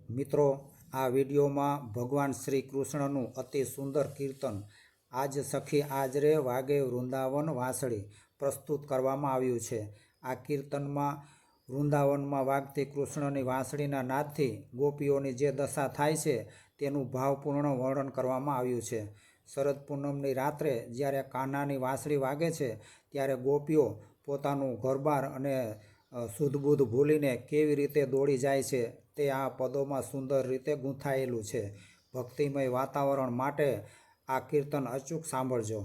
મિત્રો, આ વિડીયોમાં ભગવાન શ્રી કૃષ્ણનું અતિ સુંદર કીર્તન આજ સખી આજ રે વાગે વૃંદાવન વાંસળી પ્રસ્તુત કરવામાં આવ્યું છે। આ કીર્તનમાં વૃંદાવનમાં વાગતી કૃષ્ણની વાંસળીના નાદથી ગોપીઓની જે દશા થાય છે તેનું ભાવપૂર્ણ વર્ણન કરવામાં આવ્યું છે। શરદ પૂનમની રાત્રે જ્યારે કાન્હાની વાંસળી વાગે છે ત્યારે ગોપીઓ પોતાનું ઘરબાર અને સુધબુધ ભૂલીને કેવી રીતે દોડી જાય છે તે આ પદોમાં સુંદર રીતે ગૂંથાયેલું છે। ભક્તિમય વાતાવરણ માટે આ કીર્તન અચૂક સાંભળજો।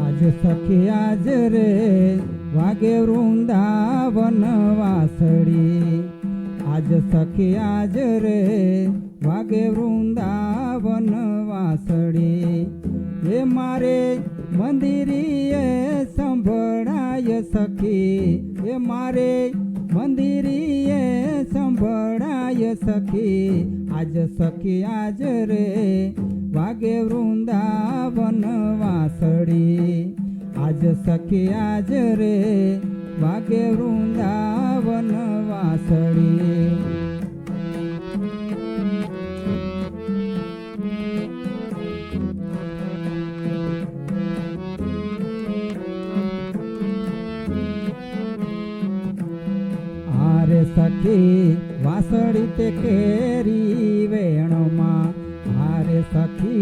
आज सखी आज रे वागे वृंदावन वासड़ी, आज सखी आज रे वागे वृंदावन वासड़ी। ये मारे मंदिरीए संभळाय सखी, ये मारे मंदिरीए संभळाय सखी। आज सखी आज रे वागे वृंदावन वासड़ी, आज सखी आज रे वागे वृंदावन वासड़ी। आरे सखी वासड़ी ते केरी वेणमा, आरे सखी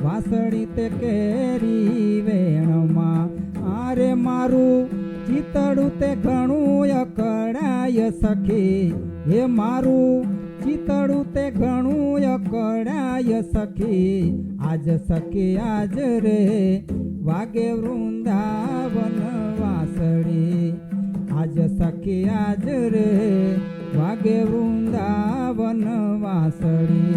वासड़ी ते केरी वेणमा। आरे मारू चितड़ू ते घणुं अकड़ाय सखी, ये मारू चितड़ू ते घणुं अकड़ाय सखी। आज सखी आज रे वागे वृंदावन वासड़ी, आज सखी आज रे वागे वृंदावन वासड़ी।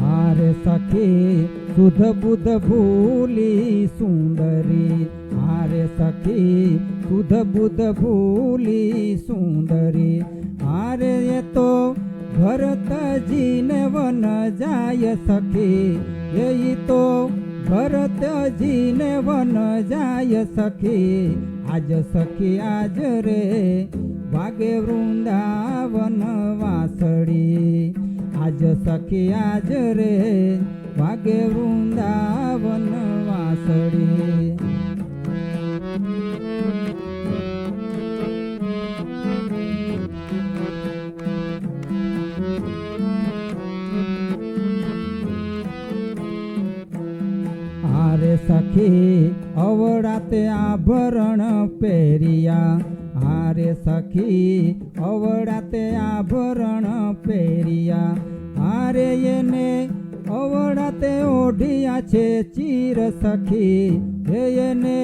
आरे सखी सुध बुध भूली सुंदरी, आरे सखी सुध बुध भूली सुंदरी। आरे ये तो भरत जी ने वन जाय सखी, ये तो भरत जी ने वन जाय सखी। आज सखी आज रे वागे वृंदावन वासड़ी, आज सखी आज रे वागे वृंदावन वासड़ी। आरे सखी अवड़ाते आभरण पेरिया, आरे सखी अवड़ाते आभरण पेरिया। आरे येने अवड़ाते ओढ़िया छे चीर सखी, येने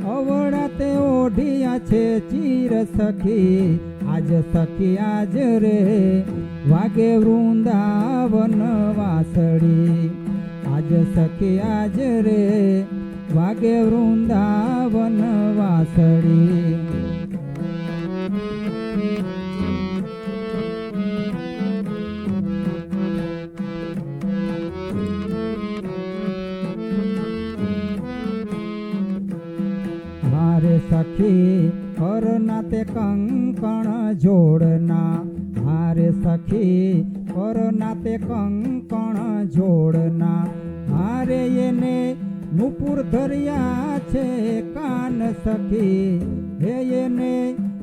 अवड़ाते ओढ़िया छे चीर सखी। आज सखी आज रे वागे वृंदावन वासड़ी, आज सखी आज रे वागे वृंदावन वासड़ी। आरे सखी करना ते कंकण जोड़ना, आरे सखी करना ते कंकण जोड़ना। आरे येने नुपुर धरिया छे कान सखी, हे येने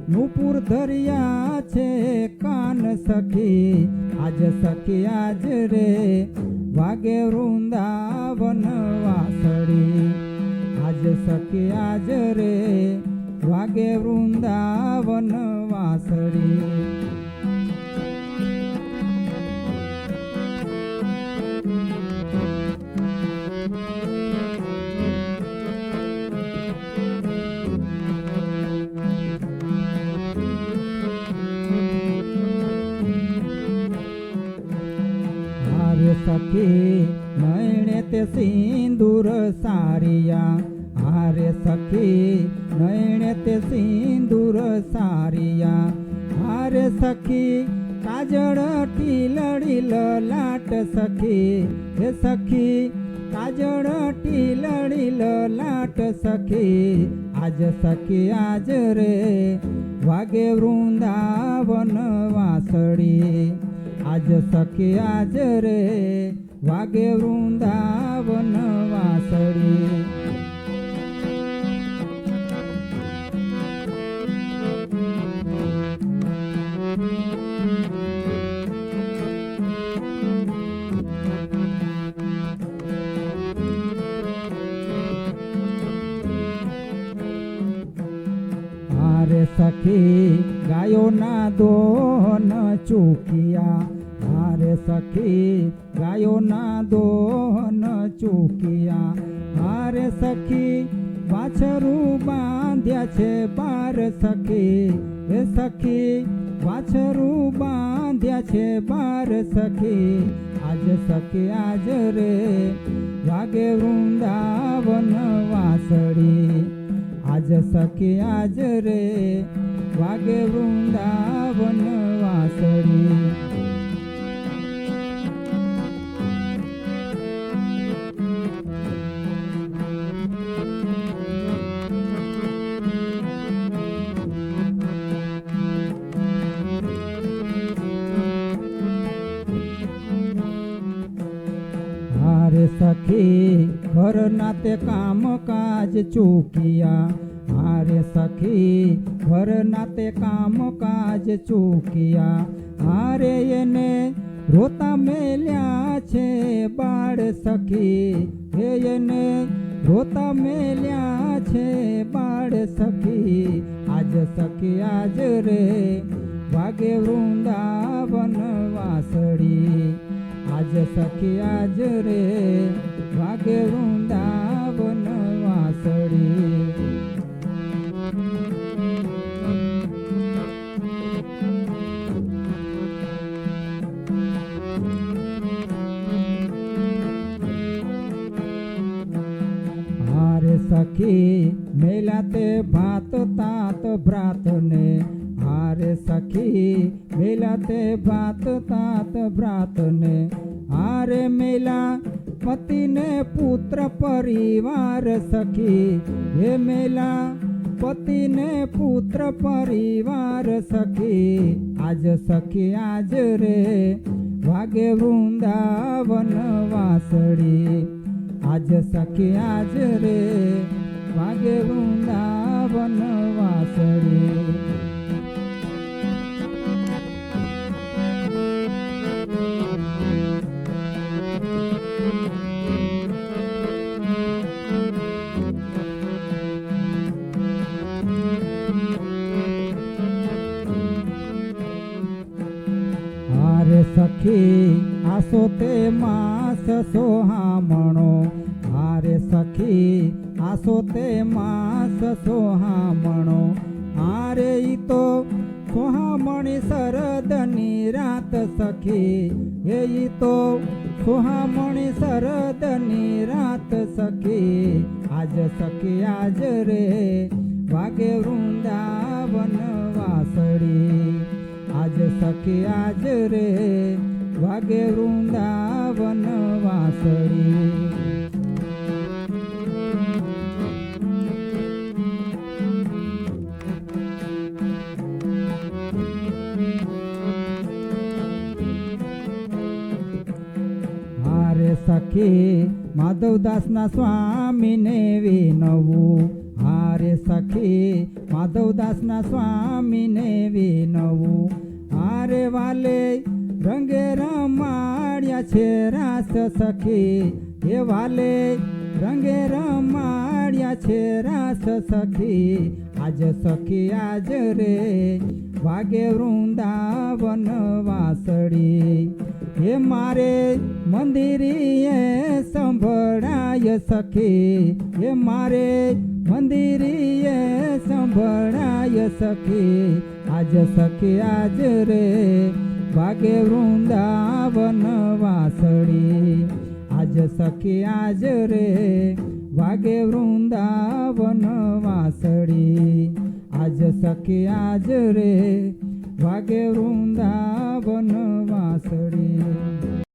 नुपुर धरिया छे कान सखी। आज सखी आज रे वागे वृंदावन वासड़ी, आज सखी आज रे वागे वृंदावन वासड़ी। સખી નયણે તે સિંદૂર સારિયા, હારે સખી નયણે તે સિંદૂર સારિયા, હારે સખી કાજળ ટીલડી લલાટ સખી, હે સખી કાજળ ટીલડી લલાટ સખી, આજ સખી આજ રે વાગે વૃંદાવન વાસળી, આજ સખી આજ રે વાગે વૃંદાવન વાસળી. હારે સખી ગાયોના દોહન ચૂક્યા, હારે સખી ગાયોના દોહન ચૂક્યા, હારે સખી વાછરું બાંધ્યા છે બાર સખી, હે સખી વાછરું બાંધ્યા છે બાર સખી, આજ સખી આજ રે વાગે વૃંદાવન વાસળી, આજ સખી આજ રે વાગે વૃંદાવન વાસળી. હારે સખી ઘરના તે કામ કાજ ચૂક્યા, હારે સખી ઘરના તે કામ કાજ ચૂક્યા, હારે એને રોતા મેલ્યા છે બાળ સખી, હે એને રોતા મેલ્યા છે બાળ સખી, આજ સખી આજ રે વાગે વૃંદાવન વાસળી, આજ સખી આજ રે વાગે વૃંદાવન વાસળી. હારે સખી મેલા તે ભાત तात ભ્રાતને, હારે સખી મેલા તે ભાત तात ભ્રાતને, હારે મેલા પતિને પુત્ર પરિવાર સખી, હે મેલા પતિને પુત્ર પરિવાર સખી, આજ સખી આજ રે વાગે વૃંદાવન વાસળી, આજ સખી આજ રે વાગે વૃંદાવન વાસળી. હારે સખી આસો તે માસ સોહામણો, હારે સખી આસો તે માસ સોહામણો, હારે ઈ તો સોહામણી શરદની રાત સખી, હે ઈ તો સોહામણી શરદની રાત સખી, આજ સખી આજ રે વાગે વૃંદાવન વાસળી, આજ સખી આજ રે વાગે વૃંદાવન વાસળી. હારે સખી માધવદાસના સ્વામીને વિનવું, હારે સખી માધવદાસના સ્વામીને વિનવું, હારે વાલે રંગે રમાડ્યા છે રાસ સખી, હે વાલે રંગે રમાડ્યા છે રાસ સખી, આજ સખી આજ રે વાગે વૃંદાવન વાસળી, હે મારે મંદિરીએ સંભળાય સખી, હે મારે મંદિરીએ સંભળાય સખી, આજ સખી આજ રે વાગે વૃંદાવન વાસળી, આજ સખી આજ રે વાગે વૃંદાવન વાંસળી આજ સખી આજ રે વાગે વૃંદાવન વાંસળી